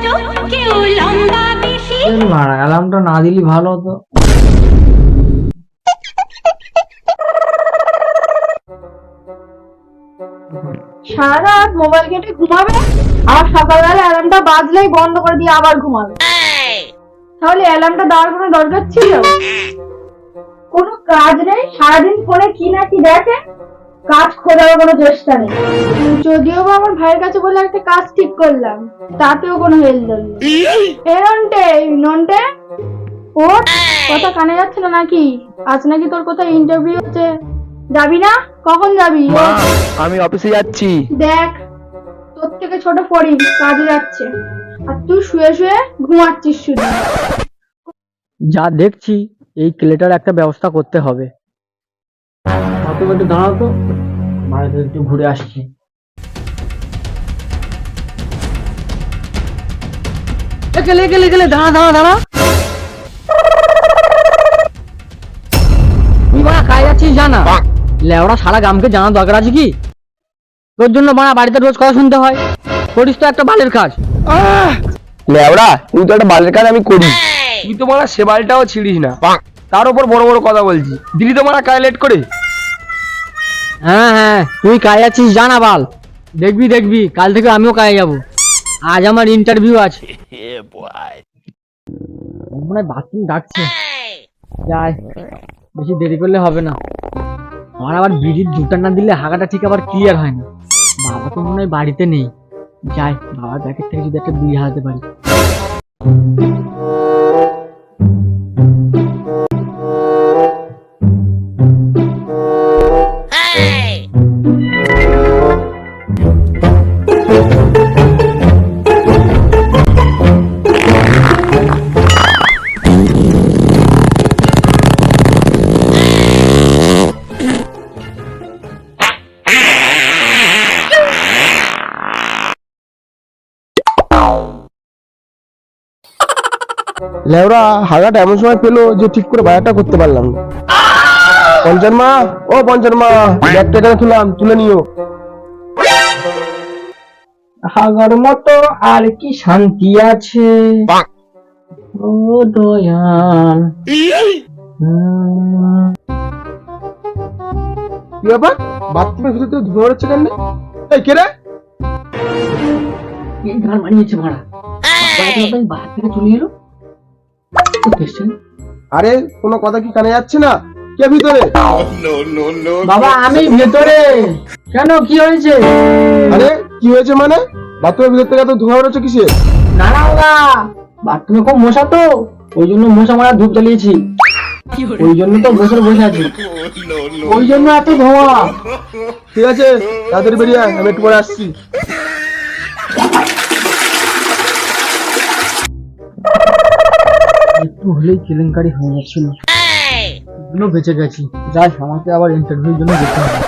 ছোট কেউ লম্বা বেশি। মারা অ্যালার্মটা না দিলি ভালো হতো। সারা রাত মোবাইল ঘেটে ঘুমাবে আর সকালবেলা অ্যালার্মটা বাজলেই বন্ধ করে দিয়ে আবার ঘুমাবে। তাহলে অ্যালার্মটা দেওয়ার কোনো দরকার ছিল? কোনো কাজ নেই, সারাদিন ফোনে কি না কি দেখে, কাজ খোঁজার কোনো চেষ্টা নেই। যদিও বা আমার ভাইয়ের কাছে বলে একটা কাজ ঠিক করলাম, তাতেও কোনো হেল্প নেই। এ নন্টে নন্টে ও কথা কানে যাচ্ছে না নাকি? আজ নাকি তোর কোথায় ইন্টারভিউ হচ্ছে, যাবি না? কখন যাবি? আমি অফিসে যাচ্ছি। দেখ, তোর থেকে ছোট ফড়িং কাজে যাচ্ছে আর তুই শুয়ে শুয়ে ঘুমাচ্ছিস শুধু। যা দেখছি এই ক্লেটার একটা ব্যবস্থা করতে হবে। অত একটু দাঁড়াও তো, বাড়িতে একটু ঘুরে আসছি। গেলে দাঁড়া দাঁড়া দাঁড়া, তুই বাড়া কাজ যাচ্ছিস জানা? লেওড়া সারা গ্রামকে জানার দরকার আছে কি? তোর জন্য বাড়া বাড়িতে রোজ কথা শুনতে হয়, করিস তো একটা বালের কাজ। লেওড়া, তুই তো একটা বালের কাজ আমি করি, তুই তো মারা সে বালটাও ছিড়িস না, তার উপর বড় বড় কথা বলছি। দিদি তো মারা কাজ লেট করে। হ্যাঁ হ্যাঁ, তুই কাজে যাচ্ছিস জানা বাল, দেখবি দেখবি কাল থেকে আমিও কাজে যাবো। আজ আমার ইন্টারভিউ আছে। মনে হয় বাথরুম ডাকছে, যাই, বেশি দেরি করলে হবে না। আমার আবার বিড়ির জুতা না দিলে হাগাটা ঠিক আবার ক্লিয়ার হয় না। বাবা তো মনে হয় বাড়িতে নেই, যাই বাবার ব্যাগের থেকে যদি একটা বিড়ি হারাতে পারি। লেওড়া, হাগাটা এমন সময় পেলো যে ঠিক করে বাজারটা করতে পারলাম না। পঞ্চান মা, ও পঞ্চান মা, ব্যাগটা এখানে তুলে নিও। হাগার মতো আর কি শান্তি আছে ও দয়াল। কি ব্যাপার, বাথরুমের ভিতরে তো ধোঁয়া হচ্ছে কেন? এই কে রে? এই গান মানিয়েছে ভাড়া, বাহার থেকে চলে এলো। আরে কোনো কথা কি কানে যাচ্ছে না? কে ভিতরে? বাবা আমি ভেতরে। কেন, কি হয়েছে? আরে কি হয়েছে মানে? বাথরুমের ভিতর থেকে এত ধোঁয়া বেরোচ্ছে কিসে? না না বাবা, বাথরুমে খুব মশা তো, ওই জন্য মশা মারা ধূপ জ্বালিয়েছি, ওই জন্য তো বসে বসে আছি, ওই জন্য এত ধোঁয়া। ঠিক আছে, তাড়াতাড়ি বেরিয়ে আয়, আমি একটু পরে আসছি। একটু হলেই কেলেঙ্কারি হয়ে যাচ্ছিল, এগুলো বেঁচে গেছি। যাই, আমাকে আবার ইন্টারভিউর জন্য যেতে হবে।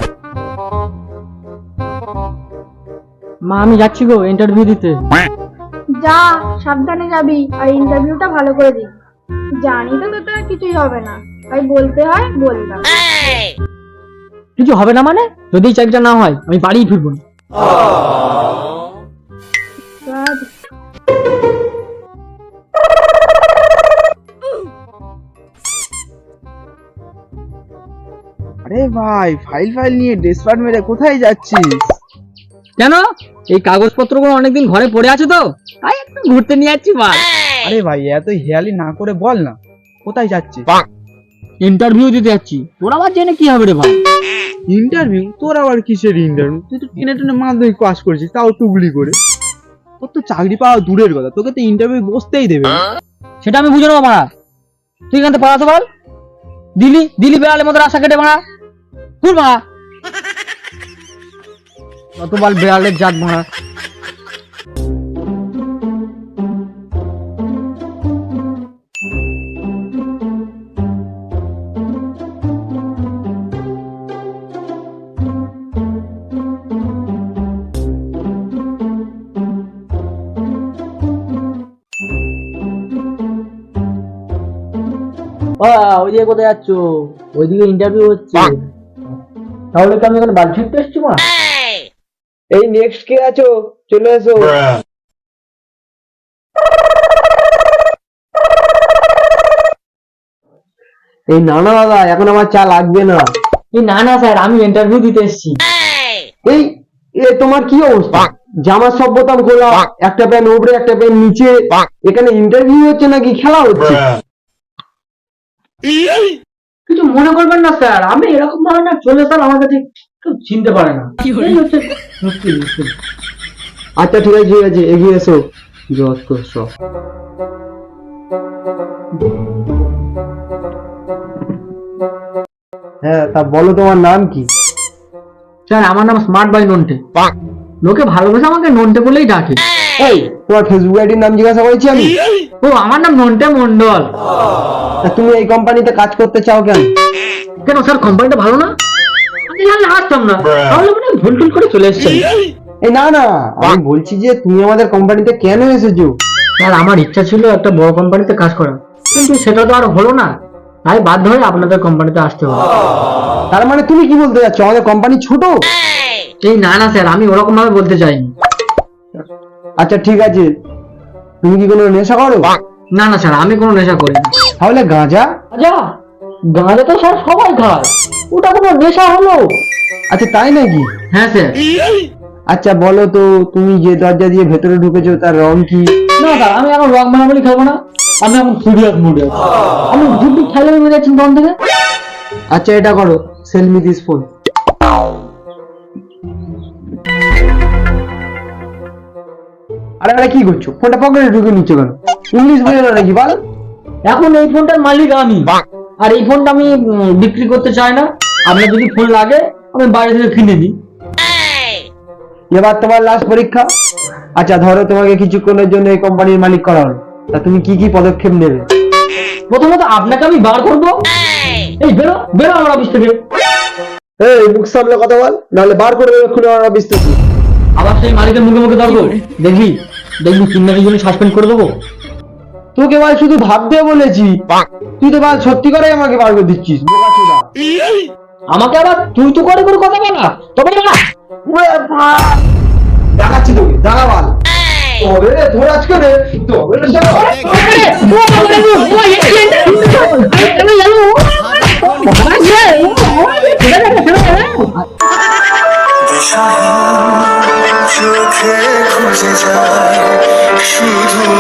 মা আমি যাচ্ছি গো ইন্টারভিউ দিতে। যা, সাবধানে যাবি আর ইন্টারভিউটা ভালো করে দিবি। জানি তো তোর আর কিছুই হবে না, তাই বলতে হয় বললাম। কিছু হবে না মানে? যদি এই চাকরিটা না হয় আমি বাড়িই ফিরবো না। আরে ভাই, ফাইল নিয়ে ডেসপার্ট মেরে কোথায় যাচ্ছিস? কেন, এই কাগজপত্রগুলো অনেকদিন ঘরে পড়ে আছে তো, তাই একটু ঘুরতে নিয়ে যাচ্ছি বাস। আরে ভাই, এত হেয়ালি না করে বল না, কোথায় যাচ্ছিস? ইন্টারভিউ দিতে যাচ্ছি। তোর আবার জেনে কি হবে রে ভাই? ইন্টারভিউ? তোর আবার কিসের ইন্টারভিউ? তুই তো টেনে টেনে মাধ্যমিক পাস করেছিস, তাও টুগলি করে। তোর তো চাকরি পাওয়া দূরের কথা, তোকে তো ইন্টারভিউ বসতেই দেবে না। সেটা আমি বুঝে নেবো মারা, তুই এখান থেকে পড়াতে বল। দিলি বেড়ালের মতো রাস্তা কেটে মারা, ঘুর মারা, কতবার বেড়ালের জাত মারা। ওইদিকে কোথায় যাচ্ছ? ওইদিকে ইন্টারভিউ হচ্ছে। তাহলে কি আমি এখন বাড়ি ফিরতে এসছি মা? এই নেক্সট কে আছো, চলে এসো। এই না না দাদা, এখন আমার চা লাগবে না। এই না না স্যার, আমি ইন্টারভিউ দিতে এসেছি। এই তোমার কি অবস্থা? জামার সব বোতাম খোলা, একটা প্যান্ট উপরে একটা প্যান্ট নিচে, এখানে ইন্টারভিউ হচ্ছে নাকি খেলা হচ্ছে? কিছু মনে করবেন না স্যার, আমি এরকম ধরনের চলে স্যার, আমার কাছে কেউ চিনতে পারে না। এই হচ্ছে মুশকিল। আচ্ছা ঠিক আছে ঠিক আছে, এগিয়ে এসো। যত সব। হ্যাঁ, তা বলো তোমার নাম কি? স্যার আমার নাম স্মার্ট বাই নন্টে। লোকে ভালোবাসে আমাকে নন্টে বলেই ডাকে। এই তোমার ফেসবুক আইডির নাম জিজ্ঞাসা করেছি আমি। ও আমার নাম নন্টে মন্ডল। তা তুমি এই কোম্পানিতে কাজ করতে চাও কেন? কেন স্যার কোম্পানিটা ভালো না? আমি জানলে আসতাম না, তাহলে মানে ভুল টুল করে চলে এসেছেন। এই না না, আমি বলছি যে তুমি আমাদের কোম্পানিতে কেন এসেছো? স্যার আমার ইচ্ছা ছিল একটা বড় কোম্পানিতে কাজ করা, কিন্তু সেটা তো আর হলো না, তাই বাধ্য হয়ে আপনাদের কোম্পানিতে আসতে হবে। তার মানে তুমি কি বলতে চাচ্ছ, আমাদের কোম্পানি ছোট? এই না না স্যার, আমি ওরকম ভাবে বলতে চাইনি। আচ্ছা ঠিক আছে, তুমি কি কোনো নেশা করো? না না স্যার, আমি কোনো নেশা করি না। তাহলে গাঁজা? আচ্ছা, গাঁজা তো স্যার সবাই খায়, ওটা কোনো নেশা হলো? আচ্ছা তাই নাকি? হ্যাঁ স্যার। আচ্ছা বলো তো, তুমি যে দরজা দিয়ে ভেতরে ঢুকেছো তার রং কি? না স্যার, আমি এখন রং মারামারি খেলবো না, আমি এখন সিরিয়াস মুডে আছি। আমি দুটি খেলে নিয়ে যাচ্ছেন তখন থেকে। আচ্ছা এটা করো, সেল মি দিস ফোন। আরে আরে কি করছো, ফোনটা পকেটে ঢুকে নিচ্ছ কেন? ইংলিশ বোঝো না নাকি বল? এখন এই ফোনটার মালিক আমি, আর এই ফোনটা আমি বিক্রি করতে চাই না। আপনার যদি ফোন লাগে আমি বাইরে থেকে কিনে দিই। এবার তোমার লাস্ট পরীক্ষা। আচ্ছা ধরো তোমাকে কিছুক্ষণের জন্য এই কোম্পানির মালিক করা হলো, তা তুমি কি কি পদক্ষেপ নেবে? প্রথমত আপনাকে আমি বার করবো। এই বেরো বেরো আমার অফিস থেকে। এই মুখ সামলে কথা বল, নাহলে বার করে দেবে এক্ষুনি আমার অফিস থেকে। আবার সেই মালিকের মুখে মুখে ধরবো, দেখবি দেখবি 3 মাসের জন্য সাসপেন্ড করে দেবো। তোকে ভাই শুধু ভাবতে বলেছি, তুই তো ভাই সত্যি করে আমাকে বার করে দিচ্ছিস, বোকাচোদা। আমাকে আবার তুই তো করে করে কথা বলা, তবে না দেখাচ্ছি তোকে, দাঁড়া বল। তবে রে ধর আজকে রে, তবে রে শালা। চোখে খুঁজে যায় শুধু